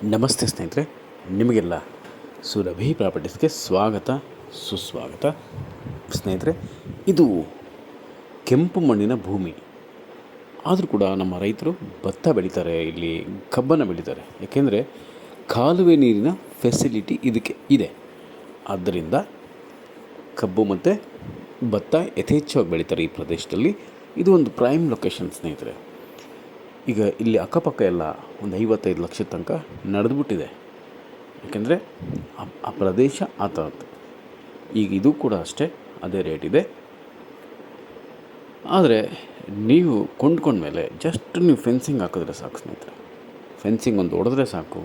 ನಮಸ್ತೆ ಸ್ನೇಹಿತರೆ, ನಿಮಗೆಲ್ಲ ಸುರಭಿ ಪ್ರಾಪರ್ಟೀಸ್ಗೆ ಸ್ವಾಗತ ಸುಸ್ವಾಗತ. ಸ್ನೇಹಿತರೆ, ಇದು ಕೆಂಪು ಮಣ್ಣಿನ ಭೂಮಿ. ಆದರೂ ಕೂಡ ನಮ್ಮ ರೈತರು ಭತ್ತ ಬೆಳೀತಾರೆ, ಇಲ್ಲಿ ಕಬ್ಬನ್ನು ಬೆಳೀತಾರೆ. ಏಕೆಂದರೆ ಕಾಲುವೆ ನೀರಿನ ಫೆಸಿಲಿಟಿ ಇದಕ್ಕೆ ಇದೆ. ಆದ್ದರಿಂದ ಕಬ್ಬು ಮತ್ತು ಭತ್ತ ಯಥೇಚ್ಛವಾಗಿ ಬೆಳೀತಾರೆ ಈ ಪ್ರದೇಶದಲ್ಲಿ. ಇದು ಒಂದು ಪ್ರೈಮ್ ಲೊಕೇಶನ್ ಸ್ನೇಹಿತರೆ. ಈಗ ಇಲ್ಲಿ ಅಕ್ಕಪಕ್ಕ ಎಲ್ಲ ಒಂದು 55 ಲಕ್ಷದ ತನಕ ನಡೆದುಬಿಟ್ಟಿದೆ. ಯಾಕೆಂದರೆ ಆ ಪ್ರದೇಶ ಆ ಥರದ್ದು. ಈಗ ಇದು ಕೂಡ ಅಷ್ಟೇ, ಅದೇ ರೇಟ್ ಇದೆ. ಆದರೆ ನೀವು ಕೊಂಡ್ಕೊಂಡ್ಮೇಲೆ ಜಸ್ಟ್ ನೀವು ಫೆನ್ಸಿಂಗ್ ಹಾಕಿದ್ರೆ ಸಾಕು ಸ್ನೇಹಿತರೆ. ಫೆನ್ಸಿಂಗ್ ಒಂದು ಹೊಡೆದ್ರೆ ಸಾಕು,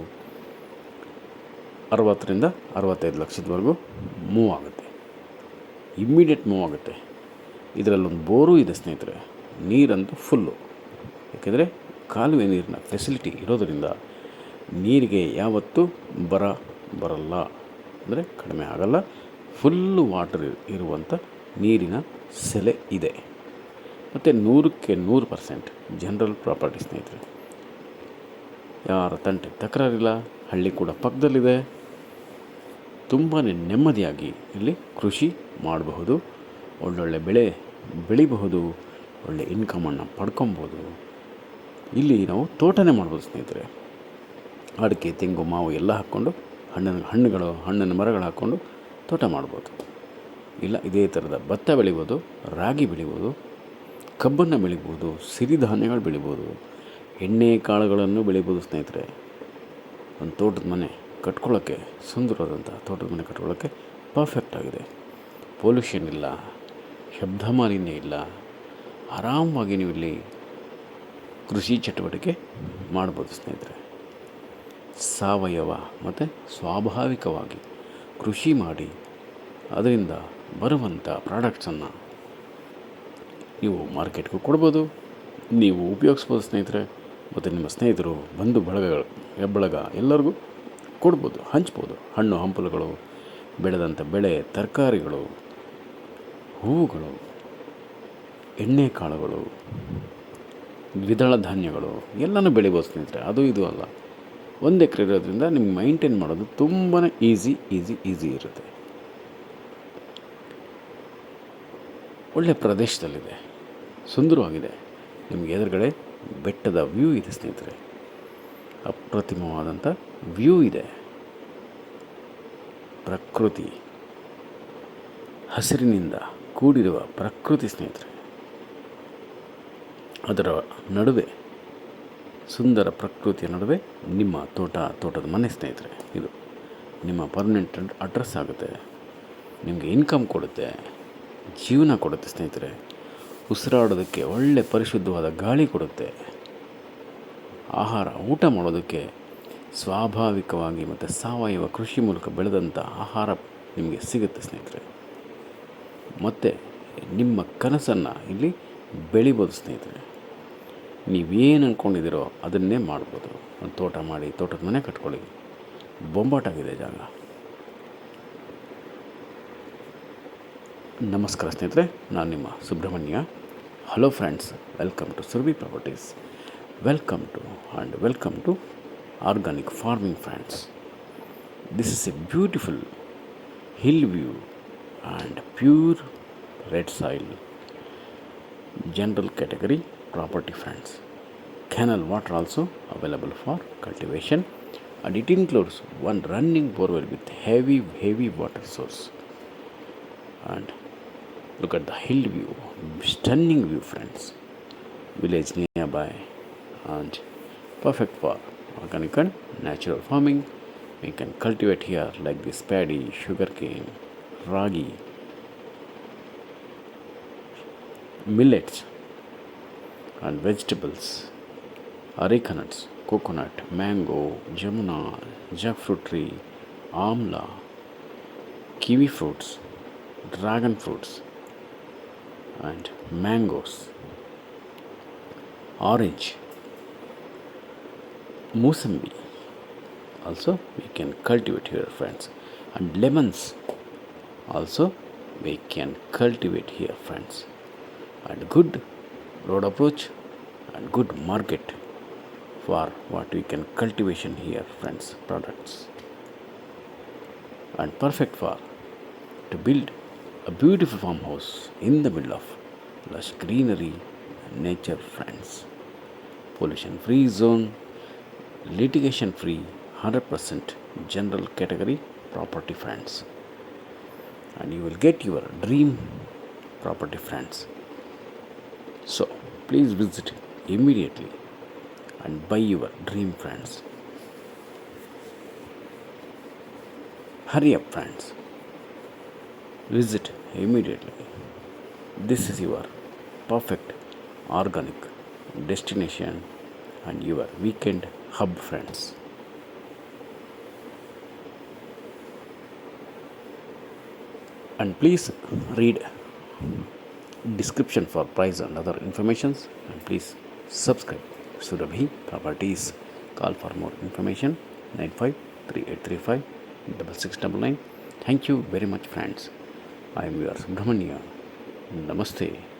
60 ರಿಂದ 65 ಲಕ್ಷದವರೆಗೂ ಮೂವ್ ಆಗುತ್ತೆ. ಇಮ್ಮಿಡಿಯೇಟ್ ಮೂವ್ ಆಗುತ್ತೆ. ಇದರಲ್ಲೊಂದು ಬೋರು ಇದೆ ಸ್ನೇಹಿತರೆ. ನೀರಂತೂ ಫುಲ್ಲು. ಯಾಕೆಂದರೆ ಕಾಲುವೆ ನೀರಿನ ಫೆಸಿಲಿಟಿ ಇರೋದರಿಂದ ನೀರಿಗೆ ಯಾವತ್ತೂ ಬರಲ್ಲ, ಅಂದರೆ ಕಡಿಮೆ ಆಗಲ್ಲ. ಫುಲ್ಲು ವಾಟರ್ ಇರುವಂಥ ನೀರಿನ ಸೆಲೆ ಇದೆ. ಮತ್ತು 100ಕ್ಕೆ 100% ಜನರಲ್ ಪ್ರಾಪರ್ಟಿ ಸ್ನೇಹಿತರೆ. ಯಾರ ತಂಟೆ ತಕರಾರಿಲ್ಲ. ಹಳ್ಳಿ ಕೂಡ ಪಕ್ಕದಲ್ಲಿದೆ. ತುಂಬಾ ನೆಮ್ಮದಿಯಾಗಿ ಇಲ್ಲಿ ಕೃಷಿ ಮಾಡಬಹುದು. ಒಳ್ಳೊಳ್ಳೆ ಬೆಳೆ ಬೆಳಿಬಹುದು. ಒಳ್ಳೆ ಇನ್ಕಮನ್ನು ಪಡ್ಕೊಬೋದು. ಇಲ್ಲಿ ನಾವು ತೋಟನೇ ಮಾಡ್ಬೋದು ಸ್ನೇಹಿತರೆ. ಅಡಿಕೆ, ತೆಂಗು, ಮಾವು ಎಲ್ಲ ಹಾಕ್ಕೊಂಡು ಹಣ್ಣಿನ ಮರಗಳು ಹಾಕ್ಕೊಂಡು ತೋಟ ಮಾಡ್ಬೋದು. ಇಲ್ಲ ಇದೇ ಥರದ ಭತ್ತ ಬೆಳಿಬೋದು, ರಾಗಿ ಬೆಳಿಬೋದು, ಕಬ್ಬನ್ನು ಬೆಳಿಬೋದು, ಸಿರಿಧಾನ್ಯಗಳು ಬೆಳಿಬೋದು, ಎಣ್ಣೆ ಕಾಳುಗಳನ್ನು ಬೆಳಿಬೋದು ಸ್ನೇಹಿತರೆ. ಒಂದು ತೋಟದ ಮನೆ ಕಟ್ಕೊಳ್ಳೋಕ್ಕೆ, ಸುಂದರವಾದಂಥ ತೋಟದ ಮನೆ ಕಟ್ಕೊಳ್ಳೋಕ್ಕೆ ಪರ್ಫೆಕ್ಟ್ ಆಗಿದೆ. ಪೊಲ್ಯೂಷನ್ ಇಲ್ಲ, ಶಬ್ದ ಮಾಲಿನ್ಯ ಇಲ್ಲ. ಆರಾಮವಾಗಿ ನೀವು ಇಲ್ಲಿ ಕೃಷಿ ಚಟುವಟಿಕೆ ಮಾಡ್ಬೋದು ಸ್ನೇಹಿತರೆ. ಸಾವಯವ ಮತ್ತು ಸ್ವಾಭಾವಿಕವಾಗಿ ಕೃಷಿ ಮಾಡಿ ಅದರಿಂದ ಬರುವಂಥ ಪ್ರಾಡಕ್ಟ್ಸನ್ನು ನೀವು ಮಾರ್ಕೆಟ್ಗೂ ಕೊಡ್ಬೋದು, ನೀವು ಉಪಯೋಗಿಸ್ಬೋದು ಸ್ನೇಹಿತರೆ. ಮತ್ತು ನಿಮ್ಮ ಸ್ನೇಹಿತರು, ಬಂಧು ಬಳಗ ಎಲ್ಲರಿಗೂ ಕೊಡ್ಬೋದು, ಹಂಚ್ಬೋದು. ಹಣ್ಣು ಹಂಪಲುಗಳು, ಬೆಳೆದಂಥ ಬೆಳೆ, ತರಕಾರಿಗಳು, ಹೂವುಗಳು, ಎಣ್ಣೆ ಕಾಳುಗಳು, ದ್ವಿದಳ ಧಾನ್ಯಗಳು ಎಲ್ಲನೂ ಬೆಳಿಬೋದು ಸ್ನೇಹಿತರೆ. ಅದು ಇದು ಅಲ್ಲ, 1 ಎಕರೆ ಇರೋದ್ರಿಂದ ನಿಮ್ಗೆ ಮೈಂಟೈನ್ ಮಾಡೋದು ತುಂಬಾ ಈಸಿ ಇರುತ್ತೆ. ಒಳ್ಳೆಯ ಪ್ರದೇಶದಲ್ಲಿದೆ, ಸುಂದರವಾಗಿದೆ. ನಿಮಗೆ ಎದುರುಗಡೆ ಬೆಟ್ಟದ ವ್ಯೂ ಇದೆ ಸ್ನೇಹಿತರೆ. ಅಪ್ರತಿಮವಾದಂಥ ವ್ಯೂ ಇದೆ. ಪ್ರಕೃತಿ, ಹಸಿರಿನಿಂದ ಕೂಡಿರುವ ಪ್ರಕೃತಿ ಸ್ನೇಹಿತರೆ. ಅದರ ನಡುವೆ, ಸುಂದರ ಪ್ರಕೃತಿಯ ನಡುವೆ ನಿಮ್ಮ ತೋಟದ ಮನೆ ಸ್ನೇಹಿತರೆ. ಇದು ನಿಮ್ಮ ಪರ್ಮನೆಂಟ್ ಅಡ್ರೆಸ್ ಆಗುತ್ತೆ. ನಿಮಗೆ ಇನ್ಕಮ್ ಕೊಡುತ್ತೆ, ಜೀವನ ಕೊಡುತ್ತೆ ಸ್ನೇಹಿತರೆ. ಉಸಿರಾಡೋದಕ್ಕೆ ಒಳ್ಳೆ ಪರಿಶುದ್ಧವಾದ ಗಾಳಿ ಕೊಡುತ್ತೆ. ಊಟ ಮಾಡೋದಕ್ಕೆ ಸ್ವಾಭಾವಿಕವಾಗಿ ಮತ್ತು ಸಾವಯವ ಕೃಷಿ ಮೂಲಕ ಬೆಳೆದಂಥ ಆಹಾರ ನಿಮಗೆ ಸಿಗುತ್ತೆ ಸ್ನೇಹಿತರೆ. ಮತ್ತು ನಿಮ್ಮ ಕನಸನ್ನು ಇಲ್ಲಿ ಬೆಳಿಬೋದು ಸ್ನೇಹಿತರೆ. ನೀವೇನು ಅಂದ್ಕೊಂಡಿದ್ದೀರೋ ಅದನ್ನೇ ಮಾಡ್ಬೋದು. ಒಂದು ತೋಟ ಮಾಡಿ, ತೋಟದ ಮನೆ ಕಟ್ಕೊಳ್ಳಿ. ಬೊಂಬಾಟಾಗಿದೆ ಜಾಗ. ನಮಸ್ಕಾರ ಸ್ನೇಹಿತರೆ, ನಾನು ನಿಮ್ಮ Subramanya. Hello friends, welcome to Surabhi properties. Welcome to organic farming friends. This is a beautiful hill view and pure red soil. General category property friends. Canal water also available for cultivation, and it includes one running borewell with heavy water source. And look at the hill view, stunning view friends. Village nearby and perfect for organic and natural farming. We can cultivate here like this paddy, sugarcane, ragi, millets and vegetables, areca nuts, coconut, mango, jamuna, jackfruit tree, amla, kiwi fruits, dragon fruits and mangoes, orange, musambi also we can cultivate here friends, and lemons also we can cultivate here friends. And good road approach and good market for what we can cultivation here, friends, products, and perfect for to build a beautiful farmhouse in the middle of lush greenery and nature, friends. Pollution free zone, litigation free, 100% general category property, friends. And you will get your dream property, friends. So please visit immediately and buy your dream, friends. Hurry up, friends. Visit immediately. This is your perfect organic destination and your weekend hub, friends. And please read description for price and other informations, and please subscribe Surabhi Properties. Call for more information 953835 6699. Thank you very much, friends. I am your Subramania. Namaste.